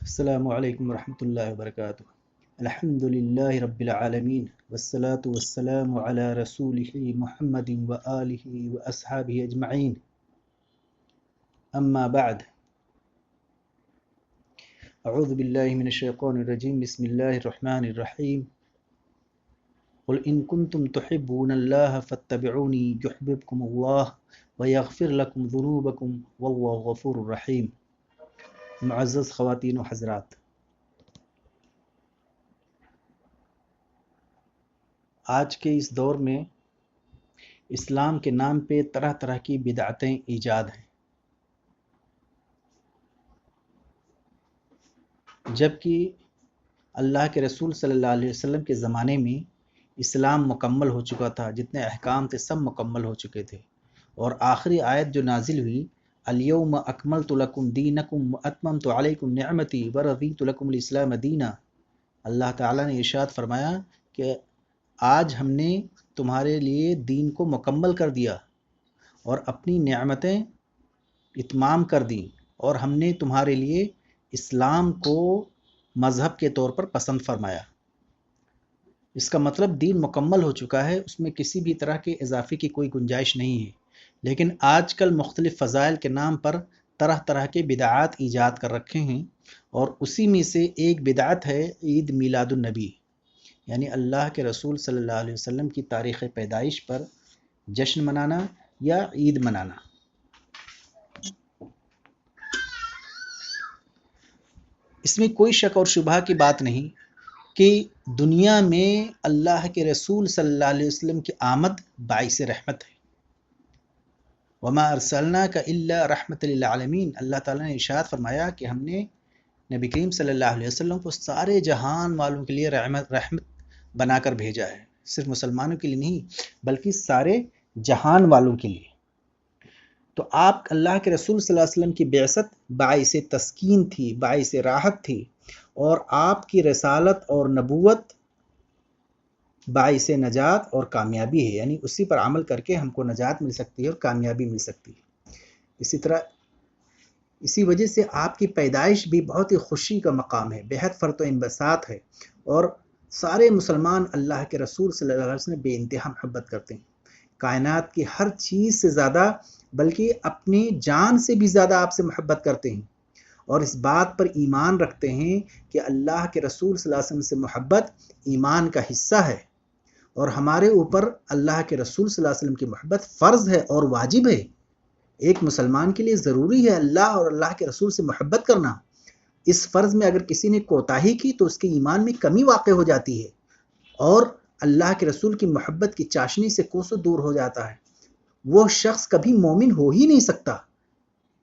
السلام علیکم ورحمۃ اللہ وبرکاتہ۔ الحمد للہ رب العالمین والصلاة والسلام علی رسولہ محمد وآلہ واصحابہ اجمعین، اما بعد، اعوذ باللہ من الشیطان الرجیم، بسم اللہ الرحمن الرحیم۔ قل ان کنتم تحبون اللہ فاتبعونی یحببکم اللہ ویغفر لکم ذنوبکم واللہ غفور الرحیم۔ معزز خواتین و حضرات، آج کے اس دور میں اسلام کے نام پہ طرح طرح کی بدعتیں ایجاد ہیں، جبکہ اللہ کے رسول صلی اللہ علیہ وسلم کے زمانے میں اسلام مکمل ہو چکا تھا، جتنے احکام تھے سب مکمل ہو چکے تھے، اور آخری آیت جو نازل ہوئی، الیوم اکملت لکم دینکم واتممت علیکم نعمتی ورضیت لکم الاسلام دینا، اللہ تعالیٰ نے ارشاد فرمایا کہ آج ہم نے تمہارے لیے دین کو مکمل کر دیا اور اپنی نعمتیں اتمام کر دیں، اور ہم نے تمہارے لیے اسلام کو مذہب کے طور پر پسند فرمایا۔ اس کا مطلب دین مکمل ہو چکا ہے، اس میں کسی بھی طرح کے اضافے کی کوئی گنجائش نہیں ہے، لیکن آج کل مختلف فضائل کے نام پر طرح طرح کے بدعات ایجاد کر رکھے ہیں، اور اسی میں سے ایک بدعت ہے عید میلاد النبی، یعنی اللہ کے رسول صلی اللہ علیہ وسلم کی تاریخ پیدائش پر جشن منانا یا عید منانا۔ اس میں کوئی شک اور شبہ کی بات نہیں کہ دنیا میں اللہ کے رسول صلی اللہ علیہ وسلم کی آمد باعث رحمت ہے۔ وما ارسلناک الا رحمت للعالمین، اللہ تعالیٰ نے ارشاد فرمایا کہ ہم نے نبی کریم صلی اللہ علیہ وسلم کو سارے جہان والوں کے لیے رحمت بنا کر بھیجا ہے، صرف مسلمانوں کے لیے نہیں بلکہ سارے جہان والوں کے لیے۔ تو آپ اللہ کے رسول صلی اللہ علیہ وسلم کی بعثت باعث تسکین تھی، باعث راحت تھی، اور آپ کی رسالت اور نبوت باعث نجات اور کامیابی ہے، یعنی اسی پر عمل کر کے ہم کو نجات مل سکتی ہے اور کامیابی مل سکتی ہے۔ اسی وجہ سے آپ کی پیدائش بھی بہت ہی خوشی کا مقام ہے، بہت فرط و انبساط ہے، اور سارے مسلمان اللہ کے رسول صلی اللہ علیہ وسلم بے انتہا محبت کرتے ہیں، کائنات کی ہر چیز سے زیادہ، بلکہ اپنی جان سے بھی زیادہ آپ سے محبت کرتے ہیں، اور اس بات پر ایمان رکھتے ہیں کہ اللہ کے رسول صلی اللہ علیہ وسلم سے محبت ایمان کا حصہ ہے، اور ہمارے اوپر اللہ کے رسول صلی اللہ علیہ وسلم کی محبت فرض ہے اور واجب ہے۔ ایک مسلمان کے لیے ضروری ہے اللہ اور اللہ کے رسول سے محبت کرنا۔ اس فرض میں اگر کسی نے کوتاہی کی تو اس کے ایمان میں کمی واقع ہو جاتی ہے، اور اللہ کے رسول کی محبت کی چاشنی سے کوسوں دور ہو جاتا ہے، وہ شخص کبھی مومن ہو ہی نہیں سکتا۔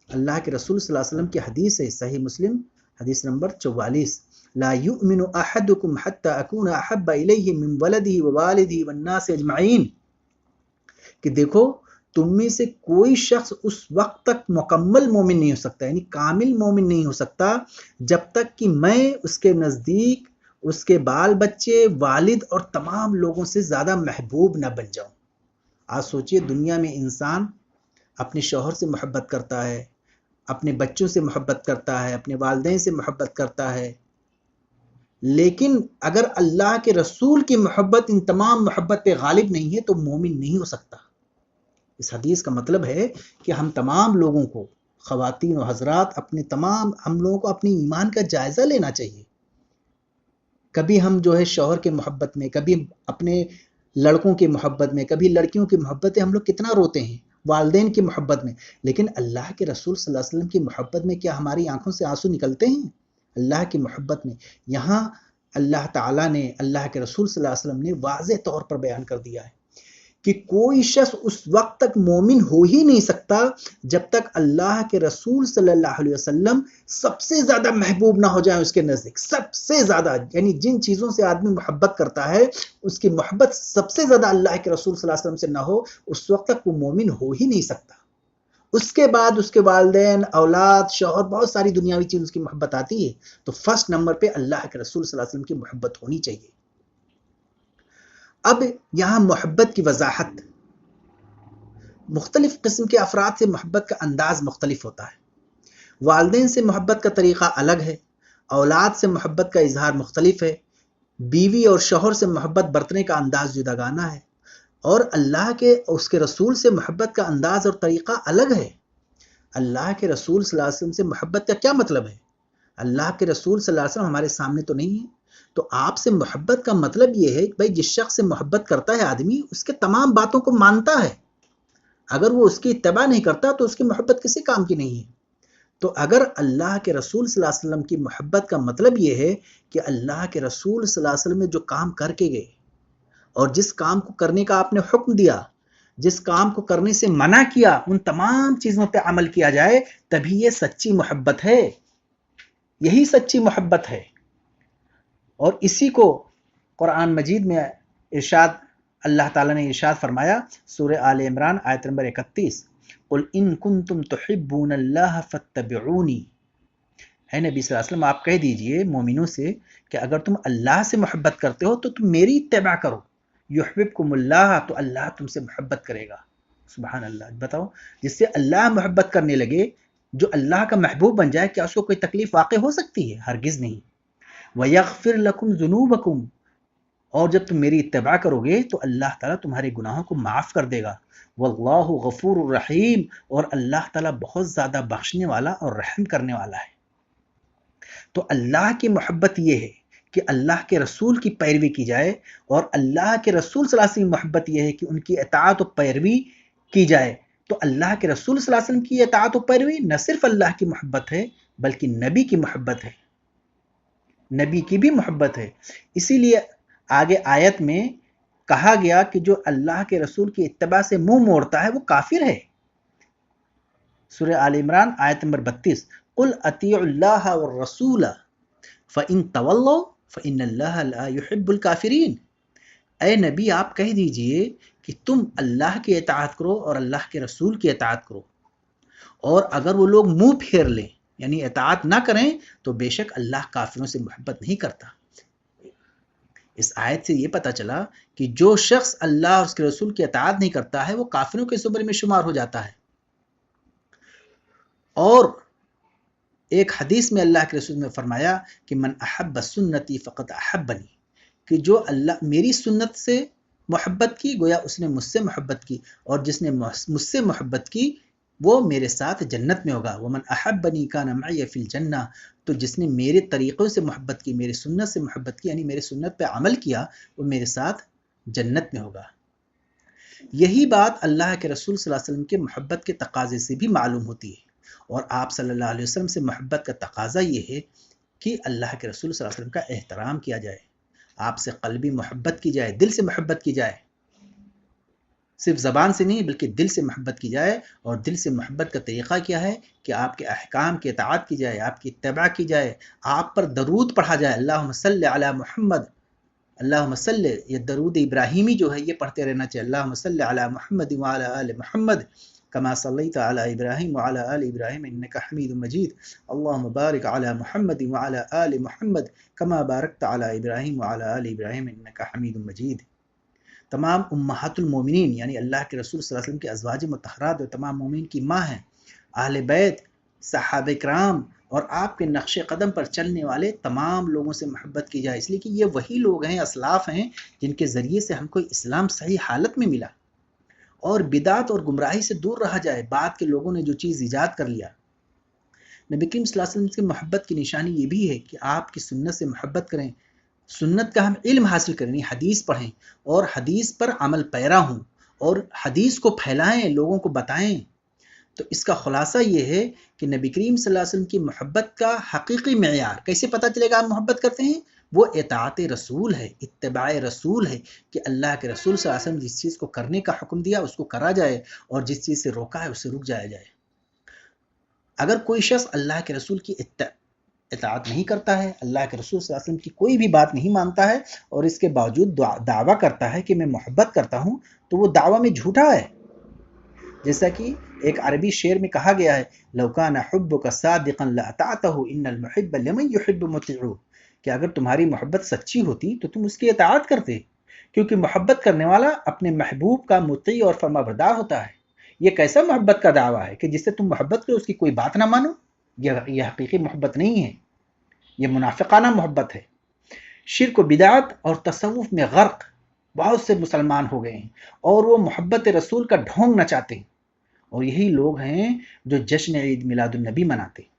اللہ کے رسول صلی اللہ علیہ وسلم کی حدیث ہے، صحیح مسلم حدیث نمبر 44، لا یؤمن احدکم حتی اکون احب الیہ من ولدہ ووالدہ والناس اجمعین، کہ دیکھو تم میں سے کوئی شخص اس وقت تک مکمل مومن نہیں ہو سکتا، یعنی کامل مومن نہیں ہو سکتا، جب تک کہ میں اس کے نزدیک اس کے بال بچے، والد اور تمام لوگوں سے زیادہ محبوب نہ بن جاؤں۔ آج سوچئے دنیا میں انسان اپنے شوہر سے محبت کرتا ہے، اپنے بچوں سے محبت کرتا ہے، اپنے والدین سے محبت کرتا ہے، لیکن اگر اللہ کے رسول کی محبت ان تمام محبت پہ غالب نہیں ہے تو مومن نہیں ہو سکتا۔ اس حدیث کا مطلب ہے کہ ہم تمام لوگوں کو، خواتین و حضرات، ہم لوگوں کو اپنی ایمان کا جائزہ لینا چاہیے۔ کبھی ہم جو ہے شوہر کے محبت میں، کبھی اپنے لڑکوں کی محبت میں، کبھی لڑکیوں کی محبت میں ہم لوگ کتنا روتے ہیں، والدین کی محبت میں، لیکن اللہ کے رسول صلی اللہ علیہ وسلم کی محبت میں کیا ہماری آنکھوں سے آنسو نکلتے ہیں؟ اللہ کی محبت میں یہاں اللہ تعالیٰ نے، اللہ کے رسول صلی اللہ علیہ وسلم نے واضح طور پر بیان کر دیا ہے کہ کوئی شخص اس وقت تک مومن ہو ہی نہیں سکتا جب تک اللہ کے رسول صلی اللہ علیہ وسلم سب سے زیادہ محبوب نہ ہو جائے اس کے نزدیک، سب سے زیادہ، یعنی جن چیزوں سے آدمی محبت کرتا ہے اس کی محبت سب سے زیادہ اللہ کے رسول صلی اللہ علیہ وسلم سے نہ ہو، اس وقت تک وہ مومن ہو ہی نہیں سکتا۔ اس کے بعد اس کے والدین، اولاد، شوہر، بہت ساری دنیاوی چیزوں اس کی محبت آتی ہے، تو فرسٹ نمبر پہ اللہ کے رسول صلی اللہ علیہ وسلم کی محبت ہونی چاہیے۔ اب یہاں محبت کی وضاحت، مختلف قسم کے افراد سے محبت کا انداز مختلف ہوتا ہے۔ والدین سے محبت کا طریقہ الگ ہے، اولاد سے محبت کا اظہار مختلف ہے، بیوی اور شوہر سے محبت برتنے کا انداز جداگانہ ہے، اور اللہ کے اس کے رسول سے محبت کا انداز اور طریقہ الگ ہے۔ اللہ کے رسول صلی اللہ علیہ وسلم سے محبت کا کیا مطلب ہے؟ اللہ کے رسول صلی اللہ علیہ وسلم ہمارے سامنے تو نہیں ہے، تو آپ سے محبت کا مطلب یہ ہے کہ بھائی جس شخص سے محبت کرتا ہے آدمی اس کے تمام باتوں کو مانتا ہے، اگر وہ اس کی اتباع نہیں کرتا تو اس کی محبت کسی کام کی نہیں ہے۔ تو اگر اللہ کے رسول صلی اللہ علیہ وسلم کی محبت کا مطلب یہ ہے کہ اللہ کے رسول صلی اللہ علیہ وسلم نے جو کام کر کے گئے اور جس کام کو کرنے کا آپ نے حکم دیا، جس کام کو کرنے سے منع کیا، ان تمام چیزوں پہ عمل کیا جائے، تبھی یہ سچی محبت ہے، یہی سچی محبت ہے۔ اور اسی کو قرآن مجید میں ارشاد اللہ تعالیٰ نے ارشاد فرمایا، سورہ آل عمران آیت نمبر 31، قل ان کنتم تحبون اللہ فاتبعونی، اے نبی صلی اللہ علیہ وسلم آپ کہہ دیجئے مومنوں سے کہ اگر تم اللہ سے محبت کرتے ہو تو تم میری اتباع کرو، یحببکم اللہ، تو اللہ تم سے محبت کرے گا۔ سبحان اللہ، بتاؤ جس سے اللہ محبت کرنے لگے، جو اللہ کا محبوب بن جائے، کیا اس کو کوئی تکلیف واقع ہو سکتی ہے؟ ہرگز نہیں۔ وَيَغْفِرْ لَكُمْ ذُنُوبَكُمْ، اور جب تم میری اتباع کرو گے تو اللہ تعالیٰ تمہارے گناہوں کو معاف کر دے گا۔ واللہ غفور الرحیم، اور اللہ تعالیٰ بہت زیادہ بخشنے والا اور رحم کرنے والا ہے۔ تو اللہ کی محبت یہ ہے کہ اللہ کے رسول کی پیروی کی جائے، اور اللہ کے رسول صلی اللہ علیہ وسلم کی محبت یہ ہے کہ ان کی اطاعت و پیروی کی جائے۔ تو اللہ کے رسول صلی اللہ علیہ وسلم کی اطاعت و پیروی نہ صرف اللہ کی محبت ہے بلکہ نبی کی محبت ہے، نبی کی بھی محبت ہے۔ اسی لیے آگے آیت میں کہا گیا کہ جو اللہ کے رسول کی اتباع سے منہ موڑتا ہے وہ کافر ہے۔ سورہ آل عمران آیت نمبر 32، قل اطیعوا اللہ والرسول فإن تولوا فإن اللہ لا يحب الکافرین، اے نبی آپ کہہ دیجئے کہ تم اللہ کی اطاعت کرو اور اللہ کے رسول کی اطاعت کرو، اور اگر وہ لوگ منہ پھیر لیں یعنی اطاعت نہ کریں تو بے شک اللہ کافروں سے محبت نہیں کرتا۔ اس آیت سے یہ پتہ چلا کہ جو شخص اللہ اور اس کے رسول کی اطاعت نہیں کرتا ہے وہ کافروں کے زمرے میں شمار ہو جاتا ہے۔ اور ایک حدیث میں اللہ کے رسول نے فرمایا کہ من احب سنتی فقط احبنی، کہ جو اللہ میری سنت سے محبت کی گویا اس نے مجھ سے محبت کی، اور جس نے مجھ سے محبت کی وہ میرے ساتھ جنت میں ہوگا۔ ومن احبنی کان معی فی الجنہ، تو جس نے میرے طریقوں سے محبت کی، میرے سنت سے محبت کی، یعنی میرے سنت پہ عمل کیا، وہ میرے ساتھ جنت میں ہوگا۔ یہی بات اللہ کے رسول صلی اللہ علیہ وسلم کے محبت کے تقاضے سے بھی معلوم ہوتی ہے، اور آپ صلی اللہ علیہ وسلم سے محبت کا تقاضا یہ ہے کہ اللہ کے رسول صلی اللہ علیہ وسلم کا احترام کیا جائے، آپ سے قلبی محبت کی جائے، دل سے محبت کی جائے، صرف زبان سے نہیں بلکہ دل سے محبت کی جائے۔ اور دل سے محبت کا طریقہ کیا ہے کہ آپ کے احکام کی اطاعت کی جائے، آپ کی اتباع کی جائے، آپ پر درود پڑھا جائے، اللہم صلی علی محمد، اللہم صلی، یہ درود ابراہیمی جو ہے یہ پڑھتے رہنا چاہیے، اللہم صلی علی محمد وعلی آل محمد کما صلیت علی ابراہیم وعلی آل ابراہیم انک حمید مجید، اللہم بارک علی محمد وعلی آل محمد کما بارکت علی ابراہیم وعلی آل ابراہیم انک حمید مجید۔ تمام امہات المومنین یعنی اللہ کے رسول صلی اللہ علیہ وسلم کے ازواج مطہرات جو تمام مومنین کی ماں ہیں، اہل بیت، صحابہ کرام اور آپ کے نقش قدم پر چلنے والے تمام لوگوں سے محبت کی جائے، اس لیے کہ یہ وہی لوگ ہیں، اسلاف ہیں، جن کے ذریعے سے ہم کو اسلام صحیح حالت میں ملا، اور بدعت اور گمراہی سے دور رہا جائے۔ بعد کے لوگوں نے جو چیز ایجاد کر لیا، نبی کریم صلی اللہ علیہ وسلم کی محبت کی نشانی یہ بھی ہے کہ آپ کی سنت سے محبت کریں، سنت کا ہم علم حاصل کریں، حدیث پڑھیں اور حدیث پر عمل پیرا ہوں، اور حدیث کو پھیلائیں، لوگوں کو بتائیں۔ تو اس کا خلاصہ یہ ہے کہ نبی کریم صلی اللہ علیہ وسلم کی محبت کا حقیقی معیار کیسے پتہ چلے گا آپ محبت کرتے ہیں؟ وہ اطاعت رسول ہے، اتباع رسول ہے، کہ اللہ کے رسول صلی اللہ علیہ وسلم جس چیز کو کرنے کا حکم دیا اس کو کرا جائے، اور جس چیز سے روکا ہے اس سے رک جایا جائے۔ اگر کوئی شخص اللہ کے رسول کی اطاعت نہیں کرتا ہے، اللہ کے رسول صلی اللہ علیہ وسلم کی کوئی بھی بات نہیں مانتا ہے، اور اس کے باوجود دعویٰ کرتا ہے کہ میں محبت کرتا ہوں، تو وہ دعویٰ میں جھوٹا ہے۔ جیسا کہ ایک عربی شعر میں کہا گیا ہے، لو کان حبک صادقا لاطعته ان المحب لمن يحب مطیع، کہ اگر تمہاری محبت سچی ہوتی تو تم اس کی اطاعت کرتے، کیونکہ محبت کرنے والا اپنے محبوب کا مطیع اور فرمانبردار ہوتا ہے۔ یہ کیسا محبت کا دعویٰ ہے کہ جس سے تم محبت کرو اس کی کوئی بات نہ مانو؟ یہ حقیقی محبت نہیں ہے۔ یہ منافقانہ محبت ہے۔ شرک و بدعت اور تصوف میں غرق بہت سے مسلمان ہو گئے ہیں اور وہ محبت رسول کا ڈھونگ نچاتے ہیں، اور یہی لوگ ہیں جو جشن عید میلاد النبی مناتے ہیں۔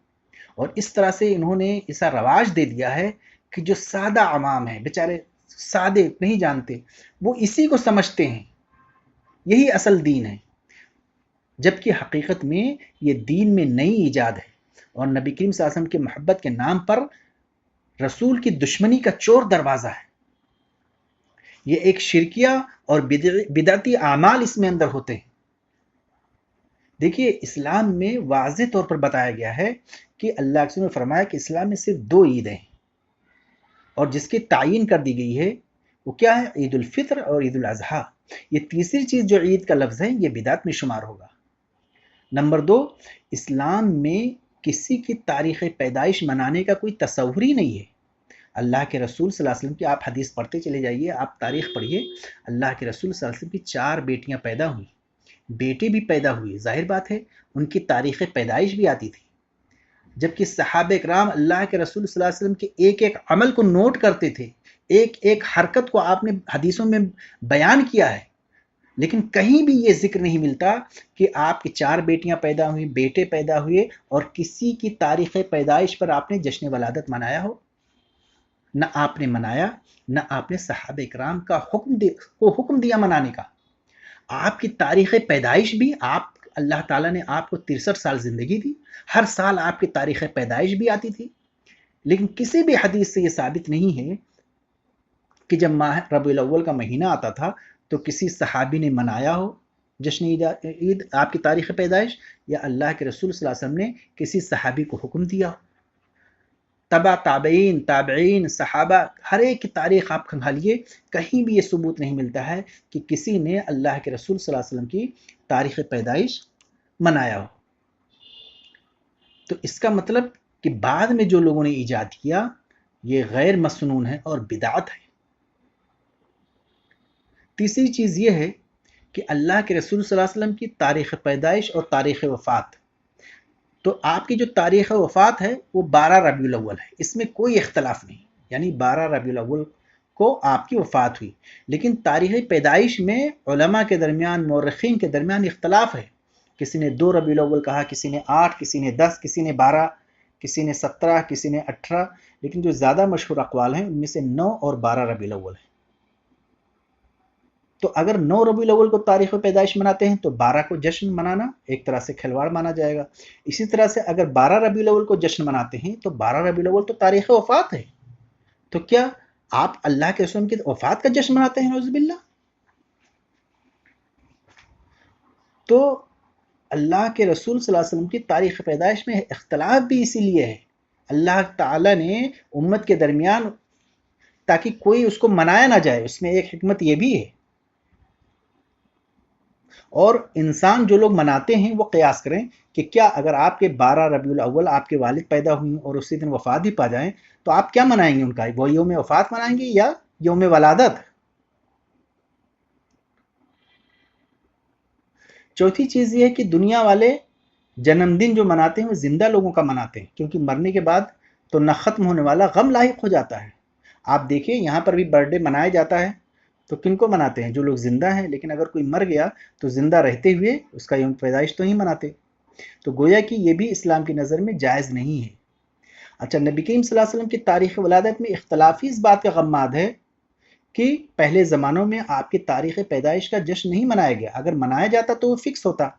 اور اس طرح سے انہوں نے ایسا رواج دے دیا ہے کہ جو سادہ عوام ہیں، بیچارے سادے نہیں جانتے، وہ اسی کو سمجھتے ہیں یہی اصل دین ہے، جبکہ حقیقت میں یہ دین میں نئی ایجاد ہے اور نبی کریم صلی اللہ علیہ وسلم کی محبت کے نام پر رسول کی دشمنی کا چور دروازہ ہے۔ یہ ایک شرکیہ اور بدعتی اعمال اس میں اندر ہوتے ہیں۔ دیکھیے اسلام میں واضح طور پر بتایا گیا ہے کہ اللہ کے رسول نے فرمایا کہ اسلام میں صرف 2 عیدیں ہیں، اور جس کی تعین کر دی گئی ہے وہ کیا ہے؟ عید الفطر اور عید الاضحیٰ۔ یہ تیسری چیز جو عید کا لفظ ہے یہ بدعت میں شمار ہوگا۔ نمبر 2، اسلام میں کسی کی تاریخ پیدائش منانے کا کوئی تصور ہی نہیں ہے۔ اللہ کے رسول صلی اللہ علیہ وسلم کی آپ حدیث پڑھتے چلے جائیے، آپ تاریخ پڑھیے، اللہ کے رسول صلی اللہ علیہ وسلم کی 4 بیٹیاں پیدا ہوئیں، بیٹے بھی پیدا ہوئے، ظاہر بات ہے ان کی تاریخ پیدائش بھی آتی تھی، جبکہ صحابہ اکرام اللہ کے رسول صلی اللہ علیہ وسلم کے ایک ایک عمل کو نوٹ کرتے تھے، ایک ایک حرکت کو آپ نے حدیثوں میں بیان کیا ہے، لیکن کہیں بھی یہ ذکر نہیں ملتا کہ آپ کی 4 بیٹیاں پیدا ہوئیں، بیٹے پیدا ہوئے اور کسی کی تاریخ پیدائش پر آپ نے جشن ولادت منایا ہو۔ نہ آپ نے منایا، نہ آپ نے صحابہ اکرام کا حکم دیا منانے کا۔ آپ کی تاریخ پیدائش بھی اللہ تعالیٰ نے آپ کو 63 سال زندگی دی، ہر سال آپ کی تاریخ پیدائش بھی آتی تھی، لیکن کسی بھی حدیث سے یہ ثابت نہیں ہے کہ جب ماہ ربیع الاول کا مہینہ آتا تھا تو کسی صحابی نے منایا ہو جشن عید آپ کی تاریخ پیدائش، یا اللہ کے رسول صلی اللہ علیہ وسلم نے کسی صحابی کو حکم دیا ہو۔ تابعین صحابہ ہر ایک کی تاریخ آپ کھنگالئے، کہیں بھی یہ ثبوت نہیں ملتا ہے کہ کسی نے اللہ کے رسول صلی اللہ علیہ وسلم کی تاریخ پیدائش منایا ہو۔ تو اس کا مطلب کہ بعد میں جو لوگوں نے ایجاد کیا یہ غیر مسنون ہے اور بدعت ہے۔ تیسری چیز یہ ہے کہ اللہ کے رسول صلی اللہ علیہ وسلم کی تاریخ پیدائش اور تاریخ وفات، تو آپ کی جو تاریخ وفات ہے وہ 12 ربیع الاول ہے، اس میں کوئی اختلاف نہیں، یعنی 12 ربیع الاول کو آپ کی وفات ہوئی، لیکن تاریخ پیدائش میں علماء کے درمیان، مورخین کے درمیان اختلاف ہے، کسی نے 2 ربیع الاول کہا، کسی نے 8، کسی نے 10، کسی نے 12، کسی نے 17، کسی نے 18، لیکن جو زیادہ مشہور اقوال ہیں ان میں سے 9 اور 12 ربیع الاول ہے۔ تو اگر 9 ربیع الاول کو تاریخ پیدائش مناتے ہیں تو 12 کو جشن منانا ایک طرح سے کھلواڑ مانا جائے گا۔ اسی طرح سے اگر 12 ربیع الاول کو جشن مناتے ہیں تو 12 ربیع الاول تو تاریخ وفات ہے، تو کیا آپ اللہ کے رسول کی وفات کا جشن مناتے ہیں؟ نعوذ باللہ۔ تو اللہ کے رسول صلی اللہ علیہ وسلم کی تاریخ پیدائش میں اختلاف بھی اسی لیے ہے، اللہ تعالیٰ نے امت کے درمیان تاکہ کوئی اس کو منایا نہ جائے، اس میں ایک حکمت یہ بھی ہے۔ اور انسان جو لوگ مناتے ہیں وہ قیاس کریں کہ کیا اگر آپ کے 12 ربیع الاول آپ کے والد پیدا ہوئیں اور اسی دن وفات بھی پا جائیں تو آپ کیا منائیں گے؟ ان کا وہ یوم وفات منائیں گے یا یوم ولادت؟ چوتھی چیز یہ ہے کہ دنیا والے جنم دن جو مناتے ہیں وہ زندہ لوگوں کا مناتے ہیں، کیونکہ مرنے کے بعد تو نہ ختم ہونے والا غم لاحق ہو جاتا ہے۔ آپ دیکھیں یہاں پر بھی برتھ ڈے منایا جاتا ہے، تو کن کو مناتے ہیں؟ جو لوگ زندہ ہیں، لیکن اگر کوئی مر گیا تو زندہ رہتے ہوئے اس کا یوم پیدائش تو نہیں مناتے، تو گویا کہ یہ بھی اسلام کی نظر میں جائز نہیں ہے۔ اچھا، نبی کریم صلی اللہ علیہ وسلم کی تاریخ ولادت میں اختلافی اس بات کا غماد ہے کہ پہلے زمانوں میں آپ کی تاریخ پیدائش کا جشن نہیں منایا گیا، اگر منایا جاتا تو وہ فکس ہوتا۔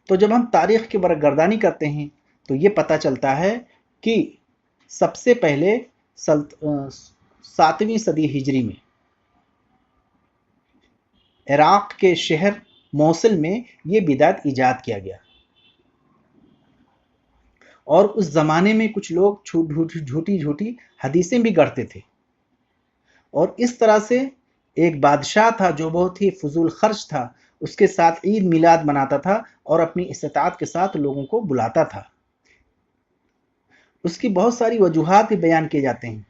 تو جب ہم تاریخ کی برگردانی کرتے ہیں تو یہ پتہ چلتا ہے کہ سب سے پہلے 7ویں صدی ہجری میں عراق کے شہر موصل میں یہ بدعت ایجاد کیا گیا، اور اس زمانے میں کچھ لوگ جھوٹی حدیثیں بھی گڑھتے تھے، اور اس طرح سے ایک بادشاہ تھا جو بہت ہی فضول خرچ تھا، اس کے ساتھ عید میلاد مناتا تھا اور اپنی استطاعت کے ساتھ لوگوں کو بلاتا تھا۔ اس کی بہت ساری وجوہات بھی بیان کیے جاتے ہیں۔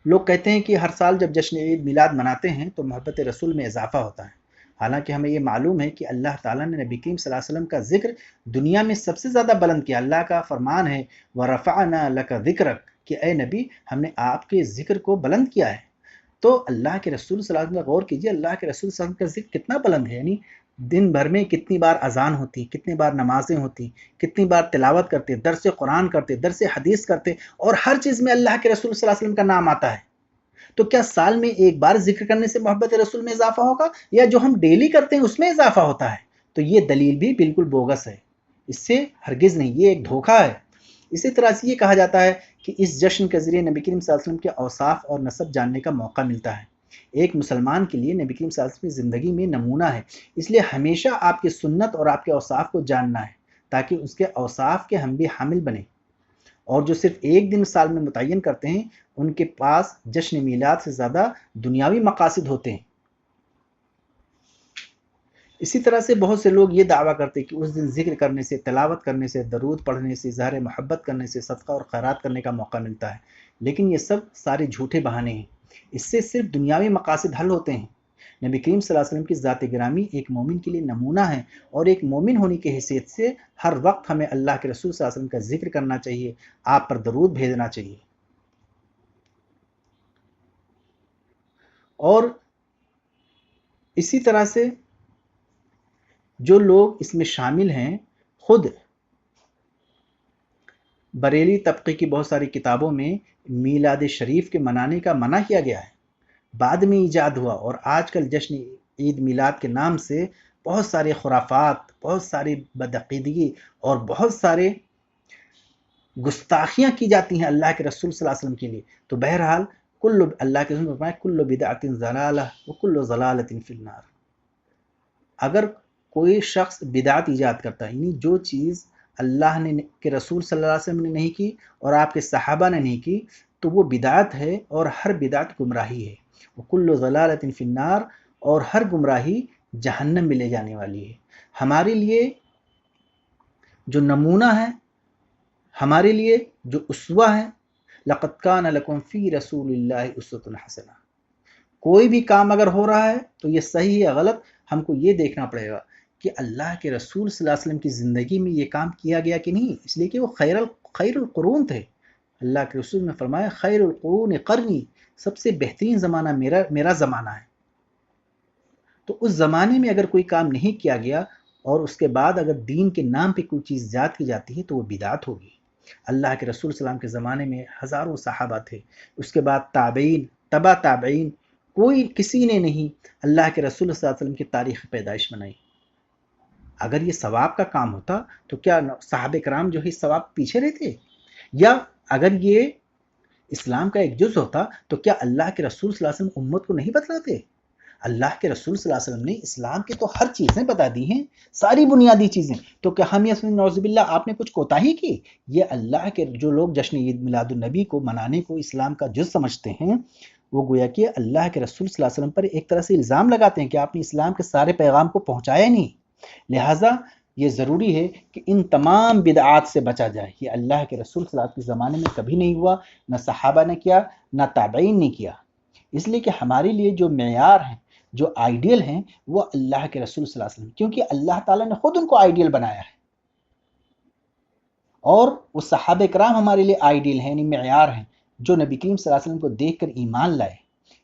لوگ کہتے ہیں کہ ہر سال جب جشن عید میلاد مناتے ہیں تو محبت رسول میں اضافہ ہوتا ہے، حالانکہ ہمیں یہ معلوم ہے کہ اللہ تعالیٰ نے نبی کریم صلی اللہ علیہ وسلم کا ذکر دنیا میں سب سے زیادہ بلند کیا۔ اللہ کا فرمان ہے وَرَفَعْنَا لَكَ ذِكْرَكَ کہ اے نبی ہم نے آپ کے ذکر کو بلند کیا ہے۔ تو اللہ کے رسول صلی اللہ علیہ وسلم کا غور کیجئے، اللہ کے رسول صلی اللہ علیہ وسلم کا ذکر کتنا بلند ہے، یعنی دن بھر میں کتنی بار اذان ہوتی، کتنی بار نمازیں ہوتی، کتنی بار تلاوت کرتے، درس قرآن کرتے، درس حدیث کرتے، اور ہر چیز میں اللہ کے رسول صلی اللہ علیہ وسلم کا نام آتا ہے۔ تو کیا سال میں ایک بار ذکر کرنے سے محبت رسول میں اضافہ ہوگا، یا جو ہم ڈیلی کرتے ہیں اس میں اضافہ ہوتا ہے؟ تو یہ دلیل بھی بالکل بوگس ہے، اس سے ہرگز نہیں، یہ ایک دھوکہ ہے۔ اسی طرح سے یہ کہا جاتا ہے کہ اس جشن کے ذریعے نبی کریم صلی اللہ علیہ وسلم کے اوصاف اور نسب جاننے کا موقع ملتا ہے۔ ایک مسلمان کے لیے نبی کریم صلی اللہ علیہ وسلم کی زندگی میں نمونہ ہے، اس لیے ہمیشہ آپ کی سنت اور آپ کے اوصاف کو جاننا ہے تاکہ اس کے اوصاف کے ہم بھی حامل بنیں۔ اور جو صرف ایک دن سال میں متعین کرتے ہیں ان کے پاس جشن میلاد سے زیادہ دنیاوی مقاصد ہوتے ہیں۔ اسی طرح سے بہت سے لوگ یہ دعویٰ کرتے ہیں کہ اس دن ذکر کرنے سے، تلاوت کرنے سے، درود پڑھنے سے، اظہار محبت کرنے سے، صدقہ اور خیرات کرنے کا موقع ملتا ہے، لیکن یہ سب سارے جھوٹے بہانے ہیں، اس سے صرف دنیاوی مقاصد حل ہوتے ہیں۔ نبی کریم صلی اللہ علیہ وسلم کی ذات گرامی ایک مومن کے لیے نمونہ ہے، اور ایک مومن ہونے کی حیثیت سے ہر وقت ہمیں اللہ کے رسول صلی اللہ علیہ وسلم کا ذکر کرنا چاہیے، آپ پر درود بھیجنا چاہیے۔ اور اسی طرح سے جو لوگ اس میں شامل ہیں، خود بریلی طبقے کی بہت ساری کتابوں میں میلاد شریف کے منانے کا منع کیا گیا ہے، بعد میں ایجاد ہوا، اور آج کل جشن عید میلاد کے نام سے بہت سارے خرافات، بہت ساری بدعقیدگی اور بہت سارے گستاخیاں کی جاتی ہیں اللہ کے رسول صلی اللہ علیہ وسلم کے لیے۔ تو بہرحال اللہ کے رسول نے فرمایا کل بدعت ضلالہ وکل ضلالۃ فی النار۔ اگر کوئی شخص بدعت ایجاد کرتا ہے، یعنی جو چیز اللہ نے کے رسول صلی اللہ علیہ وسلم نے نہیں کی اور آپ کے صحابہ نے نہیں کی، تو وہ بدعت ہے، اور ہر بدعت گمراہی ہے، وکل ضلالۃ فی النار، اور ہر گمراہی جہنم میں لے جانے والی ہے۔ ہمارے لیے جو نمونہ ہے، ہمارے لیے جو اسوہ ہے، لقد کان لکم فی رسول اللہ اسوۃ حسنہ، کوئی بھی کام اگر ہو رہا ہے تو یہ صحیح یا غلط، ہم کو یہ دیکھنا پڑے گا کہ اللہ کے رسول صلی اللہ علیہ وسلم کی زندگی میں یہ کام کیا گیا کہ نہیں، اس لیے کہ وہ خیر القرون تھے۔ اللہ کے رسول نے فرمایا خیر القرون قرنی، سب سے بہترین زمانہ میرا زمانہ ہے۔ تو اس زمانے میں اگر کوئی کام نہیں کیا گیا اور اس کے بعد اگر دین کے نام پہ کوئی چیز زیاد کی جاتی ہے تو وہ بدعت ہوگی۔ اللہ کے رسول صلی اللہ علیہ وسلم کے زمانے میں ہزاروں صحابہ تھے، اس کے بعد تابعین، تبع تابعین، کسی نے نہیں اللہ کے رسول صلی اللہ علیہ وسلم کی تاریخ پیدائش بنائی۔ اگر یہ ثواب کا کام ہوتا تو کیا صحابہ کرام جو ہے ثواب پیچھے رہتے؟ یا اگر یہ اسلام کا ایک جز ہوتا تو کیا اللہ کے رسول صلی اللہ علیہ وسلم امت کو نہیں بتلاتے؟ اللہ کے رسول صلی اللہ علیہ وسلم نے اسلام کی تو ہر چیزیں بتا دی ہیں، ساری بنیادی چیزیں، تو کیا ہم یہ نعوذ باللہ آپ نے کچھ کوتاہی کی؟ یہ اللہ کے جو لوگ جشن عید میلاد النبی کو منانے کو اسلام کا جز سمجھتے ہیں، وہ گویا کہ اللہ کے رسول صلی اللہ علیہ وسلم پر ایک طرح سے الزام لگاتے ہیں کہ آپ نے اسلام کے سارے پیغام کو پہنچایا نہیں۔ لہٰذا یہ ضروری ہے کہ ان تمام بدعات سے بچا جائے۔ یہ اللہ کے رسول صلی اللہ علیہ وسلم کے زمانے میں کبھی نہیں ہوا، نہ صحابہ نے کیا، نہ تابعین نے کیا۔ اس لیے کہ ہمارے لیے جو معیار ہیں، جو آئیڈیل ہیں، وہ اللہ کے رسول صلی اللہ علیہ وسلم، کیونکہ اللہ تعالیٰ نے خود ان کو آئیڈیل بنایا ہے، اور وہ صحابہ کرام ہمارے لیے آئیڈیل ہیں، یعنی معیار ہیں، جو نبی کریم صلی اللہ علیہ وسلم کو دیکھ کر ایمان لائے،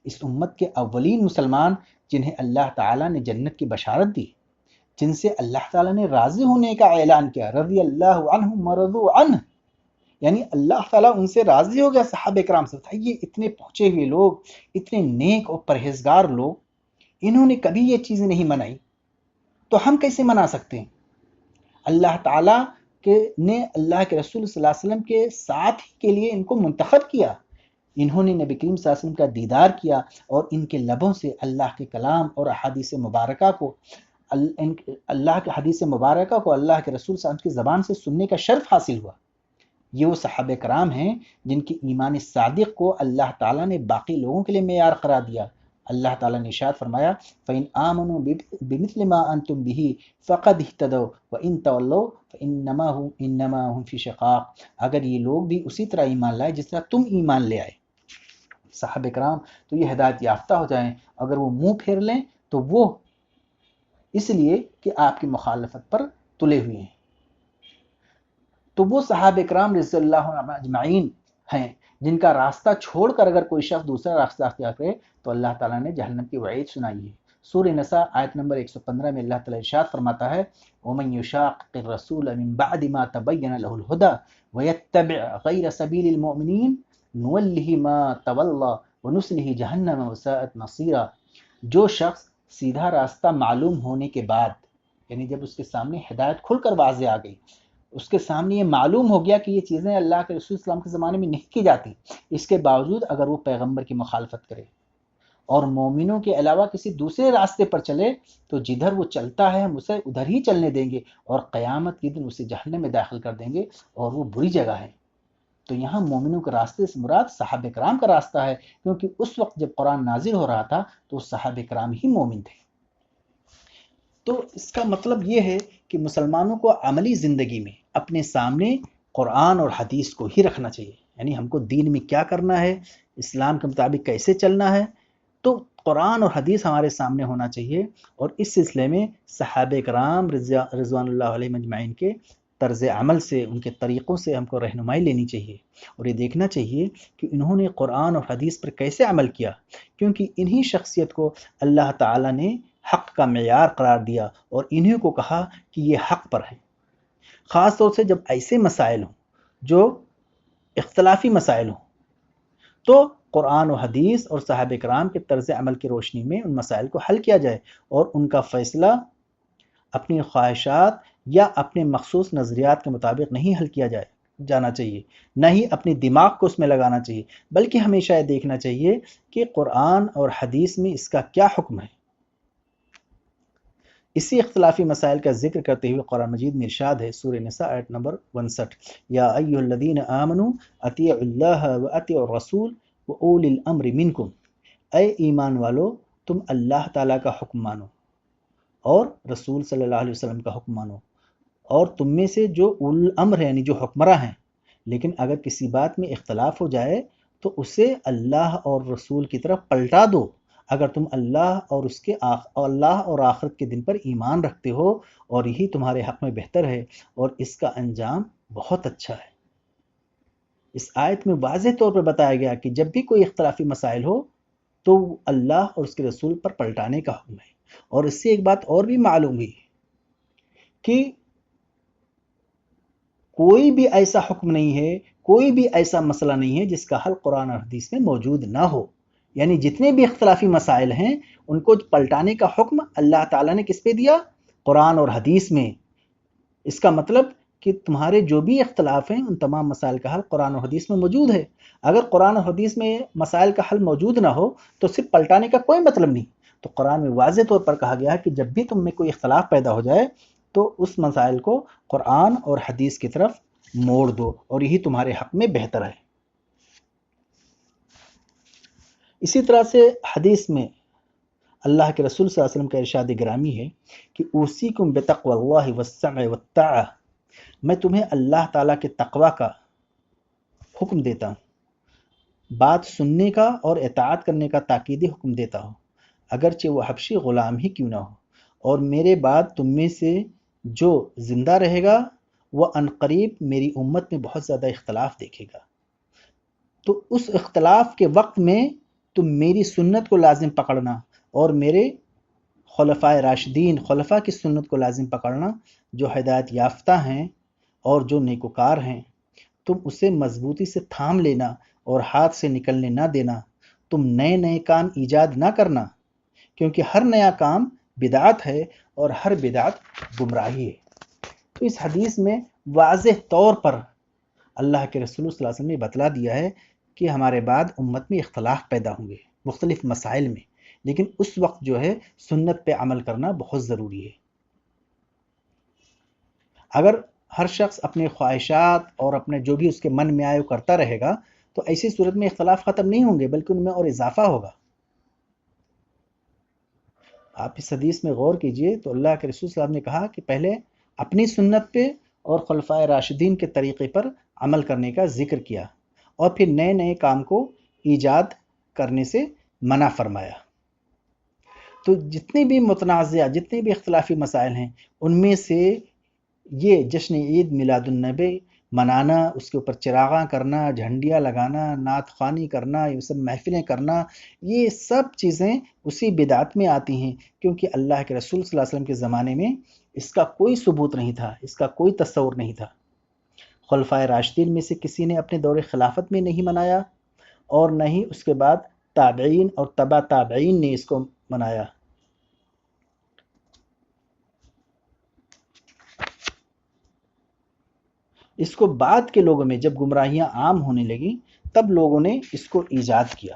اس امت کے اولین مسلمان جنہیں اللہ تعالیٰ نے جنت کی بشارت دی، جن سے اللہ تعالیٰ نے راضی ہونے کا اعلان کیا، رضی اللہ عنہم ورضوا عنہ، یعنی اللہ تعالیٰ ان سے راضی ہو گیا صحابہ کرام سے۔ یہ اتنے پہنچے ہوئے لوگ، اتنے نیک اور پرہیزگار لوگ، انہوں نے کبھی یہ چیزیں نہیں منائی، تو ہم کیسے منا سکتے ہیں؟ اللہ تعالیٰ نے اللہ کے رسول صلی اللہ علیہ وسلم کے ساتھ ہی کے لیے ان کو منتخب کیا، انہوں نے نبی کریم صلی اللہ علیہ وسلم کا دیدار کیا، اور ان کے لبوں سے اللہ کے کلام اور احادیث مبارکہ کو اللہ کے حدیث مبارکہ کو اللہ کے رسول صلی اللہ علیہ وسلم کی زبان سے سننے کا شرف حاصل ہوا۔ یہ وہ صحابہ کرام ہیں جن کی ایمان صادق کو اللہ تعالیٰ نے باقی لوگوں کے لیے معیار قرار دیا۔ اللہ تعالیٰ نے ارشاد فرمایا فَإِنْ آمَنُوا بِمِثْلِ مَا أَنْتُمْ بِهِ فَقَدْ اهْتَدَوْا وَإِنْ تَوَلَّوْا فَإِنَّمَا هُمْ فِي شِقَاقٍ، اگر یہ لوگ بھی اسی طرح ایمان لائے جس طرح تم ایمان لے آئے، صحابہ کرام تو یہ ہدایت یافتہ ہو جائیں، اگر وہ منہ پھیر لیں تو وہ اس لیے کہ آپ کی مخالفت پر تلے ہوئے ہیں۔ تو وہ صحابہ کرام رضی اللہ عنہم اجمعین ہیں جن کا راستہ چھوڑ کر اگر کوئی شخص دوسرا راستہ اختیار کرے تو اللہ تعالیٰ نے جہنم کی وعید سنائی ہے۔ سورہ نساء آیت نمبر 115 میں اللہ تعالیٰ ارشاد فرماتا ہے وَمَن يُشَاقِقِ الرَّسُولَ مِن بَعْدِ مَا تَبَيَّنَ لَهُ الْهُدَى وَيَتَّبِعْ غَيْرَ سَبِيلِ الْمُؤْمِنِينَ نُوَلِّهِ مَا تَوَلَّى وَنُصْلِهِ جَهَنَّمَ وَسَاءَتْ مَصِيرًا۔ جو شخص سیدھا راستہ معلوم ہونے کے بعد، یعنی جب اس کے سامنے ہدایت کھل کر واضح آ گئی، اس کے سامنے یہ معلوم ہو گیا کہ یہ چیزیں اللہ کے رسول اسلام کے زمانے میں نہیں کی جاتی، اس کے باوجود اگر وہ پیغمبر کی مخالفت کرے اور مومنوں کے علاوہ کسی دوسرے راستے پر چلے تو جدھر وہ چلتا ہے ہم اسے ادھر ہی چلنے دیں گے اور قیامت کے دن اسے جہنم میں داخل کر دیں گے اور وہ بری جگہ ہے۔ تو یہاں مومنوں کے راستے سے مراد صحابہ کرام کا راستہ ہے، کیونکہ اس وقت جب قرآن نازل ہو رہا تھا تو صحابہ کرام ہی مومن تھے۔ تو اس کا مطلب یہ ہے کہ مسلمانوں کو عملی زندگی میں اپنے سامنے قرآن اور حدیث کو ہی رکھنا چاہیے، یعنی ہم کو دین میں کیا کرنا ہے، اسلام کے مطابق کیسے چلنا ہے، تو قرآن اور حدیث ہمارے سامنے ہونا چاہیے۔ اور اس سلسلے میں صحابہ کرام رضوان اللہ علیہ مجمعین کے طرز عمل سے، ان کے طریقوں سے ہم کو رہنمائی لینی چاہیے اور یہ دیکھنا چاہیے کہ انہوں نے قرآن اور حدیث پر کیسے عمل کیا، کیونکہ انہی شخصیت کو اللہ تعالیٰ نے حق کا معیار قرار دیا اور انہی کو کہا کہ یہ حق پر ہے۔ خاص طور سے جب ایسے مسائل ہوں جو اختلافی مسائل ہوں تو قرآن و حدیث اور صحابہ کرام کے طرز عمل کی روشنی میں ان مسائل کو حل کیا جائے اور ان کا فیصلہ اپنی خواہشات یا اپنے مخصوص نظریات کے مطابق نہیں حل کیا جانا چاہیے، نہ ہی اپنی دماغ کو اس میں لگانا چاہیے، بلکہ ہمیشہ یہ دیکھنا چاہیے کہ قرآن اور حدیث میں اس کا کیا حکم ہے۔ اسی اختلافی مسائل کا ذکر کرتے ہوئے قرآن مجید میں ارشاد ہے سورہ نساء آیت نمبر 62 یا ایھا الذین آمنوا اطیعوا اللہ واطیعوا الرسول واولی الامر منکم، اے ایمان والو تم اللہ تعالیٰ کا حکم مانو اور رسول صلی اللہ علیہ وسلم کا حکم مانو، اور تم میں سے جو اول الامر یعنی جو حکمراں ہیں، لیکن اگر کسی بات میں اختلاف ہو جائے تو اسے اللہ اور رسول کی طرف پلٹا دو اگر تم اللہ اور آخرت کے دن پر ایمان رکھتے ہو، اور یہی تمہارے حق میں بہتر ہے اور اس کا انجام بہت اچھا ہے۔ اس آیت میں واضح طور پر بتایا گیا کہ جب بھی کوئی اختلافی مسائل ہو تو اللہ اور اس کے رسول پر پلٹانے کا حکم ہے۔ اور اس سے ایک بات اور بھی معلوم ہوئی کہ کوئی بھی ایسا حکم نہیں ہے، کوئی بھی ایسا مسئلہ نہیں ہے جس کا حل قرآن اور حدیث میں موجود نہ ہو، یعنی جتنے بھی اختلافی مسائل ہیں ان کو پلٹانے کا حکم اللہ تعالیٰ نے کس پہ دیا؟ قرآن اور حدیث میں۔ اس کا مطلب کہ تمہارے جو بھی اختلاف ہیں ان تمام مسائل کا حل قرآن اور حدیث میں موجود ہے۔ اگر قرآن اور حدیث میں مسائل کا حل موجود نہ ہو تو صرف پلٹانے کا کوئی مطلب نہیں۔ تو قرآن میں واضح طور پر کہا گیا ہے کہ جب بھی تم میں کوئی اختلاف پیدا ہو جائے تو اس مسائل کو قرآن اور حدیث کی طرف موڑ دو اور یہی تمہارے حق میں بہتر ہے۔ اسی طرح سے حدیث میں اللہ کے رسول صلی اللہ علیہ وسلم کا ارشاد گرامی ہے کہ اوصیکم بتقوی اللہ والسمع والطاعہ، میں تمہیں اللہ تعالیٰ کے تقوی کا حکم دیتا ہوں، بات سننے کا اور اطاعت کرنے کا تاکیدی حکم دیتا ہوں، اگرچہ وہ حبشی غلام ہی کیوں نہ ہو، اور میرے بعد تم میں سے جو زندہ رہے گا وہ عنقریب میری امت میں بہت زیادہ اختلاف دیکھے گا، تو اس اختلاف کے وقت میں تم میری سنت کو لازم پکڑنا اور میرے خلفائے راشدین خلفاء کی سنت کو لازم پکڑنا جو ہدایت یافتہ ہیں اور جو نیکوکار ہیں، تم اسے مضبوطی سے تھام لینا اور ہاتھ سے نکلنے نہ دینا، تم نئے نئے کام ایجاد نہ کرنا، کیونکہ ہر نیا کام بدعت ہے اور ہر بدعت گمراہی ہے۔ تو اس حدیث میں واضح طور پر اللہ کے رسول صلی اللہ علیہ وسلم نے بتلا دیا ہے کہ ہمارے بعد امت میں اختلاف پیدا ہوں گے مختلف مسائل میں، لیکن اس وقت جو ہے سنت پہ عمل کرنا بہت ضروری ہے۔ اگر ہر شخص اپنے خواہشات اور اپنے جو بھی اس کے من میں آئے وہ کرتا رہے گا تو ایسی صورت میں اختلاف ختم نہیں ہوں گے بلکہ ان میں اور اضافہ ہوگا۔ آپ اس حدیث میں غور کیجئے تو اللہ کے رسول صلی اللہ علیہ وسلم نے کہا کہ پہلے اپنی سنت پہ اور خلفائے راشدین کے طریقے پر عمل کرنے کا ذکر کیا اور پھر نئے نئے کام کو ایجاد کرنے سے منع فرمایا۔ تو تو جتنے بھی متنازع، جتنے بھی اختلافی مسائل ہیں، ان میں سے یہ جشن عید میلاد النبی منانا، اس کے اوپر چراغاں کرنا، جھنڈیاں لگانا، نعت خوانی کرنا، یہ سب محفلیں کرنا، یہ سب چیزیں اسی بدعت میں آتی ہیں، کیونکہ اللہ کے رسول صلی اللہ علیہ وسلم کے زمانے میں اس کا کوئی ثبوت نہیں تھا، اس کا کوئی تصور نہیں تھا۔ خلفائے راشدین میں سے کسی نے اپنے دور خلافت میں نہیں منایا، اور نہ ہی اس کے بعد تابعین اور تبع تابعین نے اس کو منایا۔ اس کو بعد کے لوگوں میں جب گمراہیاں عام ہونے لگیں تب لوگوں نے اس کو ایجاد کیا،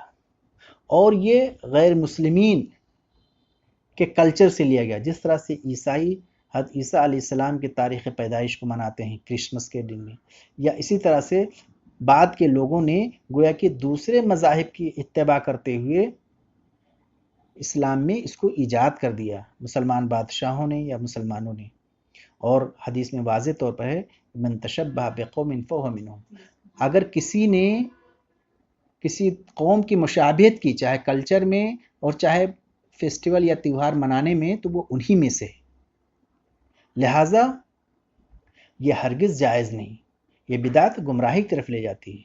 اور یہ غیر مسلمین کے کلچر سے لیا گیا۔ جس طرح سے عیسائی حضرت عیسیٰ علیہ السلام کی تاریخ پیدائش کو مناتے ہیں کرسمس کے دن میں، یا اسی طرح سے بعد کے لوگوں نے گویا کہ دوسرے مذاہب کی اتباع کرتے ہوئے اسلام میں اس کو ایجاد کر دیا، مسلمان بادشاہوں نے یا مسلمانوں نے۔ اور حدیث میں واضح طور پر ہے من تشبہ بقوم فہو منہم، اگر کسی نے کسی قوم کی مشابہت کی، چاہے کلچر میں اور چاہے فیسٹیول یا تیوہار منانے میں، تو وہ انہی میں سے ہے۔ لہٰذا یہ ہرگز جائز نہیں، یہ بدعت گمراہی کی طرف لے جاتی ہے،